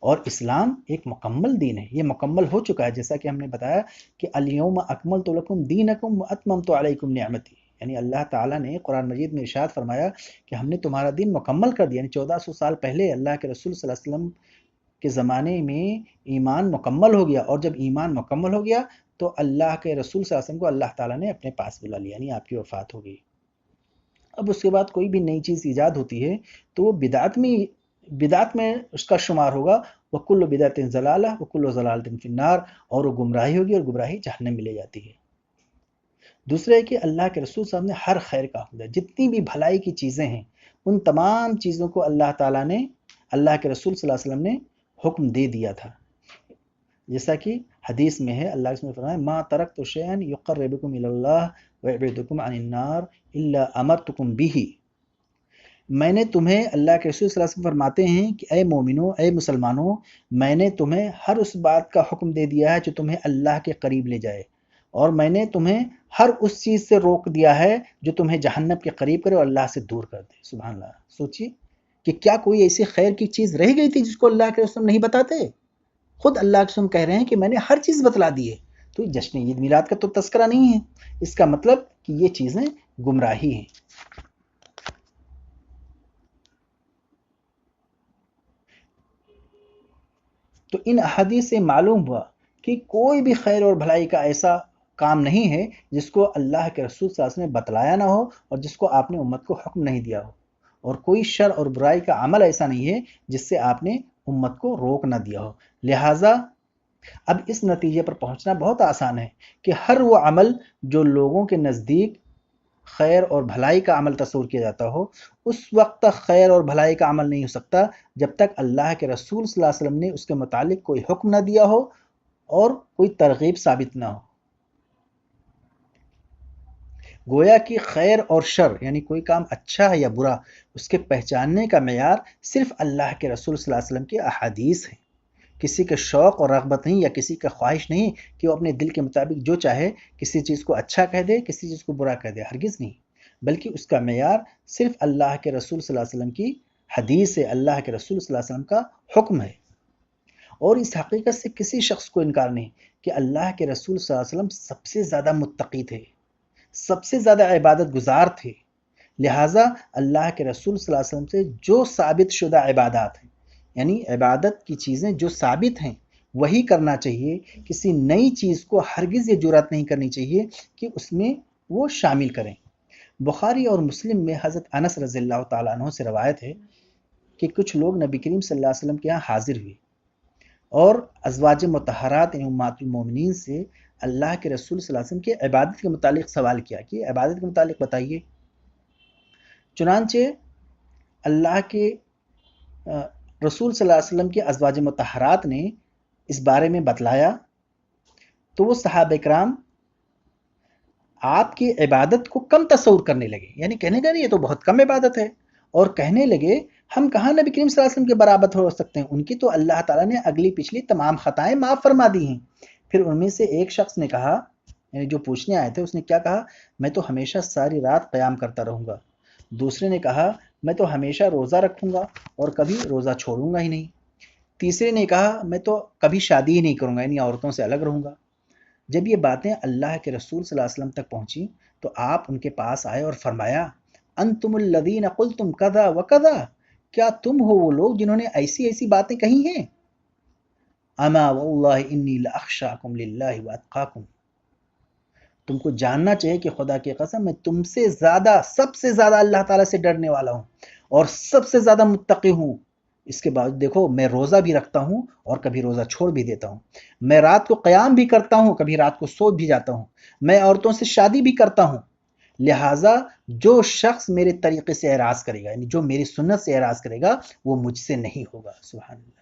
اور اسلام ایک مکمل دین ہے، یہ مکمل ہو چکا ہے، جیسا کہ ہم نے بتایا کہ الیوم اکملت لکم دینکم واتممت علیکم نعمتی، یعنی اللہ تعالیٰ نے قرآن مجید میں ارشاد فرمایا کہ ہم نے تمہارا دین مکمل کر دیا، یعنی 1400 سال پہلے اللہ کے رسول صلی اللہ علیہ وسلم کے زمانے میں ایمان مکمل ہو گیا، اور جب ایمان مکمل ہو گیا تو اللہ کے رسول صلی اللہ علیہ وسلم کو اللہ تعالیٰ نے اپنے پاس بلا لیا، یعنی آپ کی وفات ہو گئی۔ اب اس کے بعد کوئی بھی نئی چیز ایجاد ہوتی ہے تو وہ بدعت میں اس کا شمار ہوگا، وَكُلُّ بِدْعَةٍ ضَلَالَةٍ وَكُلُّ ضَلَالَةٍ فِي النَّارِ، اور وہ گمراہی ہوگی، اور گمراہی جہنم میں لے جاتی ہے۔ دوسرا ہے کہ اللہ کے رسول صاحب نے ہر خیر کا حکم دیا، جتنی بھی بھلائی کی چیزیں ہیں ان تمام چیزوں کو اللہ تعالیٰ نے، اللہ کے رسول صلی اللہ علیہ وسلم نے حکم دے دیا تھا، جیسا کہ حدیث میں ہے، اللہ نے فرمایا ما ترکت شیئا یقربکم الی اللہ ویبعدکم عن النار الا امرتکم بہ، میں نے تمہیں، اللہ کے رسول صلی اللہ علیہ وسلم فرماتے ہیں کہ اے مومنو، اے مسلمانوں، میں نے تمہیں ہر اس بات کا حکم دے دیا ہے جو تمہیں اللہ کے قریب لے جائے، اور میں نے تمہیں ہر اس چیز سے روک دیا ہے جو تمہیں جہنم کے قریب کرے اور اللہ سے دور کر دے۔ سبحان اللہ، سوچیے کہ کیا کوئی ایسی خیر کی چیز رہ گئی تھی جس کو اللہ کے رسول نہیں بتاتے؟ خود اللہ کے رسول کہہ رہے ہیں کہ میں نے ہر چیز بتلا دی ہے۔ تو جشن عید میلاد کا تو تذکرہ نہیں ہے، اس کا مطلب کہ یہ چیزیں گمراہی ہیں۔ تو ان احادیث سے معلوم ہوا کہ کوئی بھی خیر اور بھلائی کا ایسا کام نہیں ہے جس کو اللہ کے رسول صلی اللہ علیہ وسلم نے بتلایا نہ ہو اور جس کو آپ نے امت کو حکم نہیں دیا ہو، اور کوئی شر اور برائی کا عمل ایسا نہیں ہے جس سے آپ نے امت کو روک نہ دیا ہو۔ لہٰذا اب اس نتیجے پر پہنچنا بہت آسان ہے کہ ہر وہ عمل جو لوگوں کے نزدیک خیر اور بھلائی کا عمل تصور کیا جاتا ہو، اس وقت تک خیر اور بھلائی کا عمل نہیں ہو سکتا جب تک اللہ کے رسول صلی اللہ علیہ وسلم نے اس کے متعلق کوئی حکم نہ دیا ہو اور کوئی ترغیب ثابت نہ ہو۔ گویا کہ خیر اور شر، یعنی کوئی کام اچھا ہے یا برا، اس کے پہچاننے کا معیار صرف اللہ کے رسول صلی اللہ علیہ وسلم کی احادیث ہیں۔ کسی کے شوق اور رغبت نہیں، یا کسی کا خواہش نہیں کہ وہ اپنے دل کے مطابق جو چاہے کسی چیز کو اچھا کہہ دے، کسی چیز کو برا کہہ دے، ہرگز نہیں، بلکہ اس کا معیار صرف اللہ کے رسول صلی اللہ علیہ وسلم کی حدیث ہے، اللہ کے رسول صلی اللہ علیہ وسلم کا حکم ہے۔ اور اس حقیقت سے کسی شخص کو انکار نہیں کہ اللہ کے رسول صلی اللہ علیہ وسلم سب سے زیادہ متقی تھے، سب سے زیادہ عبادت گزار تھے، لہٰذا اللہ کے رسول صلی اللہ علیہ وسلم سے جو ثابت شدہ عبادات ہیں، یعنی عبادت کی چیزیں جو ثابت ہیں وہی کرنا چاہیے، کسی نئی چیز کو ہرگز یہ جرات نہیں کرنی چاہیے کہ اس میں وہ شامل کریں۔ بخاری اور مسلم میں حضرت انس رضی اللہ تعالیٰ عنہ سے روایت ہے کہ کچھ لوگ نبی کریم صلی اللہ علیہ وسلم کے یہاں حاضر ہوئے اور ازواج مطہرات یعنی امہات المومنین سے اللہ کے رسول صلی اللہ علیہ وسلم کی عبادت کے متعلق سوال کیا کہ عبادت کے متعلق بتائیے۔ چنانچہ اللہ کے رسول صلی اللہ علیہ وسلم کی ازواج مطہرات نے اس بارے میں بتلایا تو وہ صحابہ کرام آپ کی عبادت کو کم تصور کرنے لگے، یعنی کہنے لگے یہ تو بہت کم عبادت ہے، اور کہنے لگے ہم کہاں نبی کریم صلی اللہ علیہ وسلم کے برابر ہو سکتے ہیں، ان کی تو اللہ تعالیٰ نے اگلی پچھلی تمام خطائیں معاف فرما دی ہیں۔ پھر ان میں سے ایک شخص نے کہا، یعنی جو پوچھنے آئے تھے اس نے کیا کہا؟ میں تو ہمیشہ ساری رات قیام کرتا رہوں گا۔ دوسرے نے کہا میں تو ہمیشہ روزہ رکھوں گا اور کبھی روزہ چھوڑوں گا ہی نہیں۔ تیسرے نے کہا میں تو کبھی شادی ہی نہیں کروں گا، یعنی عورتوں سے الگ رہوں گا۔ جب یہ باتیں اللہ کے رسول صلی اللہ علیہ وسلم تک پہنچی تو آپ ان کے پاس آئے اور فرمایا انتم الذین قلتم کذا وکذا، کیا تم ہو وہ لوگ جنہوں نے ایسی ایسی باتیں کہی ہیں؟ اما واللہ انی لاخشاکم للہ واتقاکم، تم کو جاننا چاہیے کہ خدا کی قسم میں تم سے زیادہ، سب سے زیادہ اللہ تعالیٰ سے ڈرنے والا ہوں اور سب سے زیادہ متقی ہوں۔ اس کے بعد دیکھو میں روزہ بھی رکھتا ہوں اور کبھی روزہ چھوڑ بھی دیتا ہوں، میں رات کو قیام بھی کرتا ہوں، کبھی رات کو سو بھی جاتا ہوں، میں عورتوں سے شادی بھی کرتا ہوں۔ لہٰذا جو شخص میرے طریقے سے اعراض کرے گا، یعنی جو میری سنت سے اعراض کرے گا، وہ مجھ سے نہیں ہوگا۔ سبحان اللہ۔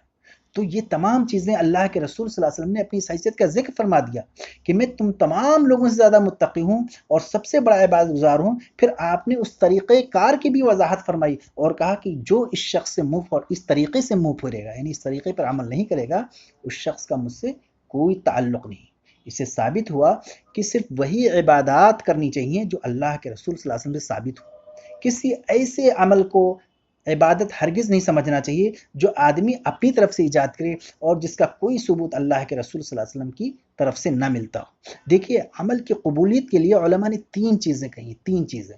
تو یہ تمام چیزیں اللہ کے رسول صلی اللہ علیہ وسلم نے اپنی اس حیثیت کا ذکر فرما دیا کہ میں تم تمام لوگوں سے زیادہ متقی ہوں اور سب سے بڑا عبادت گزار ہوں۔ پھر آپ نے اس طریقہ کار کی بھی وضاحت فرمائی اور کہا کہ جو اس شخص سے منہ اور اس طریقے سے منہ پھیرے گا، یعنی اس طریقے پر عمل نہیں کرے گا، اس شخص کا مجھ سے کوئی تعلق نہیں۔ اس سے ثابت ہوا کہ صرف وہی عبادات کرنی چاہیے جو اللہ کے رسول صلی اللہ علیہ وسلم سے ثابت ہو۔ کسی ایسے عمل کو عبادت ہرگز نہیں سمجھنا چاہیے جو آدمی اپنی طرف سے ایجاد کرے اور جس کا کوئی ثبوت اللہ کے رسول صلی اللہ علیہ وسلم کی طرف سے نہ ملتا ہو۔ دیکھیے عمل کی قبولیت کے لیے علماء نے 3 چیزیں کہی، 3 چیزیں۔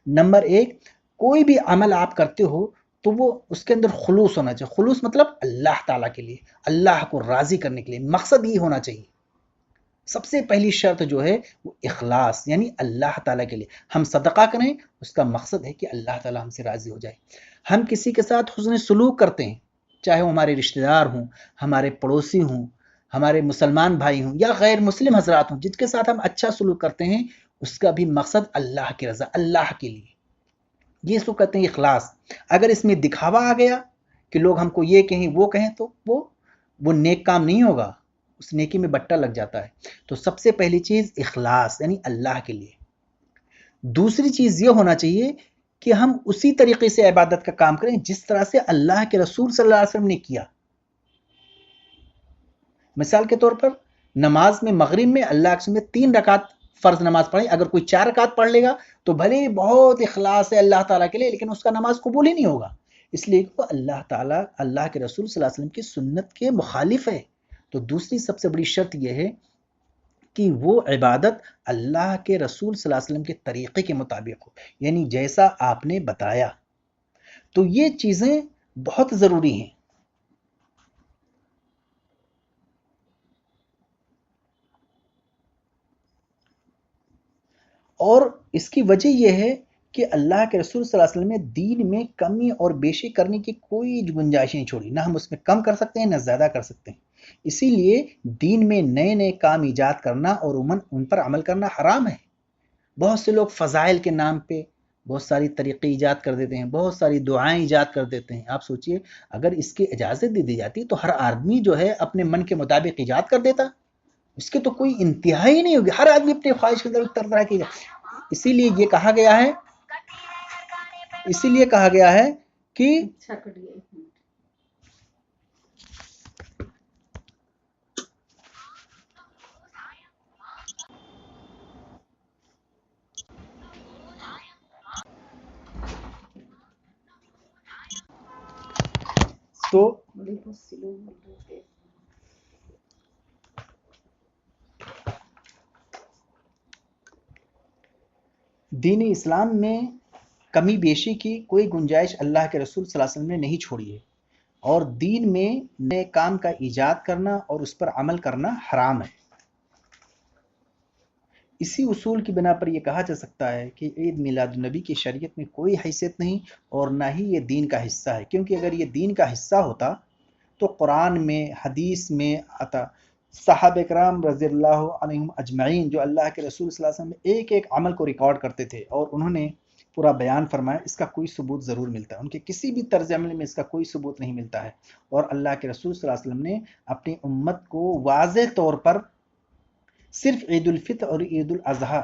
نمبر 1، کوئی بھی عمل آپ کرتے ہو تو وہ اس کے اندر خلوص ہونا چاہیے۔ خلوص مطلب اللہ تعالیٰ کے لیے، اللہ کو راضی کرنے کے لیے، مقصد یہ ہونا چاہیے۔ سب سے پہلی شرط جو ہے وہ اخلاص، یعنی اللہ تعالیٰ کے لیے ہم صدقہ کریں، اس کا مقصد ہے کہ اللہ تعالیٰ ہم سے راضی ہو جائے۔ ہم کسی کے ساتھ حسن سلوک کرتے ہیں، چاہے وہ ہمارے رشتہ دار ہوں، ہمارے پڑوسی ہوں، ہمارے مسلمان بھائی ہوں یا غیر مسلم حضرات ہوں، جن کے ساتھ ہم اچھا سلوک کرتے ہیں، اس کا بھی مقصد اللہ کی رضا، اللہ کے لیے۔ یہ اس کو کہتے ہیں اخلاص۔ اگر اس میں دکھاوا آ گیا کہ لوگ ہم کو یہ کہیں وہ کہیں تو وہ نیک کام نہیں ہوگا، اس نیکی میں بٹا لگ جاتا ہے۔ تو سب سے پہلی چیز اخلاص، یعنی اللہ کے لیے۔ دوسری چیز یہ ہونا چاہیے کہ ہم اسی طریقے سے عبادت کا کام کریں جس طرح سے اللہ کے رسول صلی اللہ علیہ وسلم نے کیا۔ مثال کے طور پر نماز میں مغرب میں اللہ کے رسول نے 3 رکعت فرض نماز پڑھی، اگر کوئی 4 رکعت پڑھ لے گا تو بھلے ہی بہت اخلاص ہے اللہ تعالیٰ کے لیے، لیکن اس کا نماز قبول ہی نہیں ہوگا، اس لیے کہ وہ اللہ تعالیٰ، اللہ کے رسول صلی اللہ علیہ وسلم کی سنت کے مخالف ہے۔ تو دوسری سب سے بڑی شرط یہ ہے کہ وہ عبادت اللہ کے رسول صلی اللہ علیہ وسلم کے طریقے کے مطابق ہو، یعنی جیسا آپ نے بتایا۔ تو یہ چیزیں بہت ضروری ہیں۔ اور اس کی وجہ یہ ہے کہ اللہ کے رسول صلی اللہ علیہ وسلم نے دین میں کمی اور بیشی کرنے کی کوئی گنجائش نہیں چھوڑی، نہ ہم اس میں کم کر سکتے ہیں نہ زیادہ کر سکتے ہیں۔ اسی لیے دین میں نئے نئے کام ایجاد کرنا اور ان پر عمل کرنا حرام ہے۔ بہت سے لوگ فضائل کے نام پہ بہت ساری طریقے ایجاد کر دیتے ہیں، بہت ساری دعائیں ایجاد کر دیتے ہیں۔ آپ سوچئے اگر اس کی اجازت دے دی جاتی تو ہر آدمی جو ہے اپنے من کے مطابق ایجاد کر دیتا، اس کے تو کوئی انتہا ہی نہیں ہوگی، ہر آدمی اپنی خواہش کے مطابق طرح کی جائے۔ اسی لیے کہا گیا ہے کہ دین اسلام میں کمی بیشی کی کوئی گنجائش اللہ کے رسول صلی اللہ علیہ وسلم نے نہیں چھوڑی ہے، اور دین میں نئے کام کا ایجاد کرنا اور اس پر عمل کرنا حرام ہے۔ اسی اصول کی بنا پر یہ کہا جا سکتا ہے کہ عید میلاد النبی کی شریعت میں کوئی حیثیت نہیں اور نہ ہی یہ دین کا حصہ ہے، کیونکہ اگر یہ دین کا حصہ ہوتا تو قرآن میں، حدیث میں آتا، صحابہ کرام رضی اللہ عنہم اجمعین جو اللہ کے رسول صلی اللہ علیہ وسلم ایک ایک عمل کو ریکارڈ کرتے تھے اور انہوں نے پورا بیان فرمایا، اس کا کوئی ثبوت ضرور ملتا ہے، ان کے کسی بھی طرز عمل میں اس کا کوئی ثبوت نہیں ملتا ہے۔ اور اللہ کے رسول صلی اللہ علیہ وسلم نے اپنی امت کو واضح طور پر صرف عید الفطر اور عید الاضحیٰ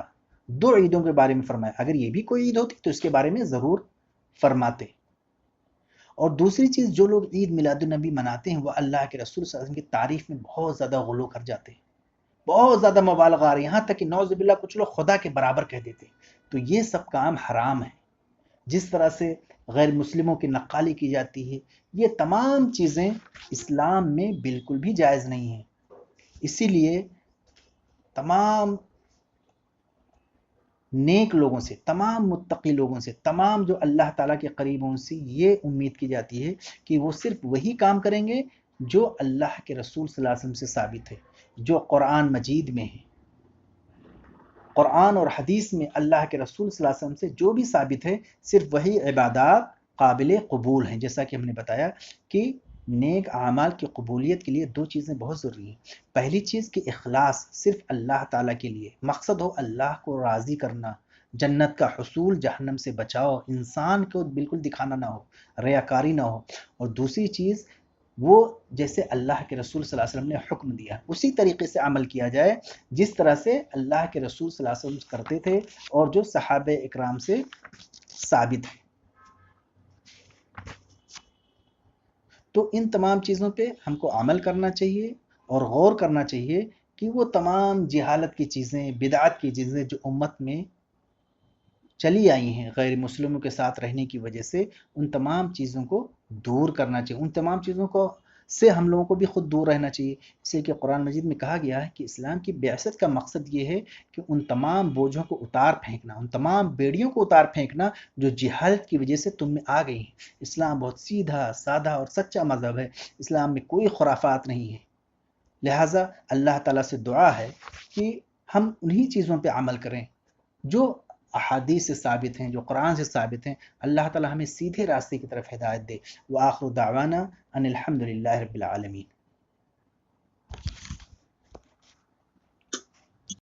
2 عیدوں کے بارے میں فرمایا، اگر یہ بھی کوئی عید ہوتی تو اس کے بارے میں ضرور فرماتے۔ اور دوسری چیز، جو لوگ عید میلاد النبی مناتے ہیں وہ اللہ کے رسول صلی اللہ علیہ وسلم کی تعریف میں بہت زیادہ غلو کر جاتے ہیں، بہت زیادہ مبالغہ آ رہی ہے، یہاں تک کہ نعوذ باللہ کچھ لوگ خدا کے برابر کہہ دیتے ہیں۔ تو یہ سب کام حرام ہے۔ جس طرح سے غیر مسلموں کی نقالی کی جاتی ہے، یہ تمام چیزیں اسلام میں بالکل بھی جائز نہیں ہیں۔ اسی لیے تمام نیک لوگوں سے، تمام متقی لوگوں سے، تمام جو اللہ تعالیٰ کے قریب ہیں، ان سے یہ امید کی جاتی ہے کہ وہ صرف وہی کام کریں گے جو اللہ کے رسول صلی اللہ علیہ وسلم سے ثابت ہے، جو قرآن مجید میں ہے۔ قرآن اور حدیث میں اللہ کے رسول صلی اللہ علیہ وسلم سے جو بھی ثابت ہے، صرف وہی عبادات قابل قبول ہیں۔ جیسا کہ ہم نے بتایا کہ نیک اعمال کی قبولیت کے لیے دو چیزیں بہت ضروری ہیں۔ پہلی چیز کہ اخلاص صرف اللہ تعالیٰ کے لیے، مقصد ہو اللہ کو راضی کرنا، جنت کا حصول، جہنم سے بچاؤ، انسان کو بالکل دکھانا نہ ہو، ریاکاری نہ ہو۔ اور دوسری چیز وہ جیسے اللہ کے رسول صلی اللہ علیہ وسلم نے حکم دیا اسی طریقے سے عمل کیا جائے، جس طرح سے اللہ کے رسول صلی اللہ علیہ وسلم کرتے تھے اور جو صحابہ اکرام سے ثابت ہے۔ تو ان تمام چیزوں پہ ہم کو عمل کرنا چاہیے اور غور کرنا چاہیے کہ وہ تمام جہالت کی چیزیں، بدعت کی چیزیں جو امت میں چلی آئی ہیں غیر مسلموں کے ساتھ رہنے کی وجہ سے، ان تمام چیزوں کو دور کرنا چاہیے، ان تمام چیزوں کو سے ہم لوگوں کو بھی خود دور رہنا چاہیے۔ اس لیے کہ قرآن مجید میں کہا گیا ہے کہ اسلام کی بعثت کا مقصد یہ ہے کہ ان تمام بوجھوں کو اتار پھینکنا، ان تمام بیڑیوں کو اتار پھینکنا جو جہالت کی وجہ سے تم میں آ گئی ہیں۔ اسلام بہت سیدھا سادہ اور سچا مذہب ہے، اسلام میں کوئی خرافات نہیں ہے۔ لہٰذا اللہ تعالیٰ سے دعا ہے کہ ہم انہی چیزوں پہ عمل کریں جو احادیث سے ثابت ہیں، جو قرآن سے ثابت ہیں۔ اللہ تعالیٰ ہمیں سیدھے راستے کی طرف ہدایت دے۔ وآخر دعوانا ان الحمد للہ رب العالمین۔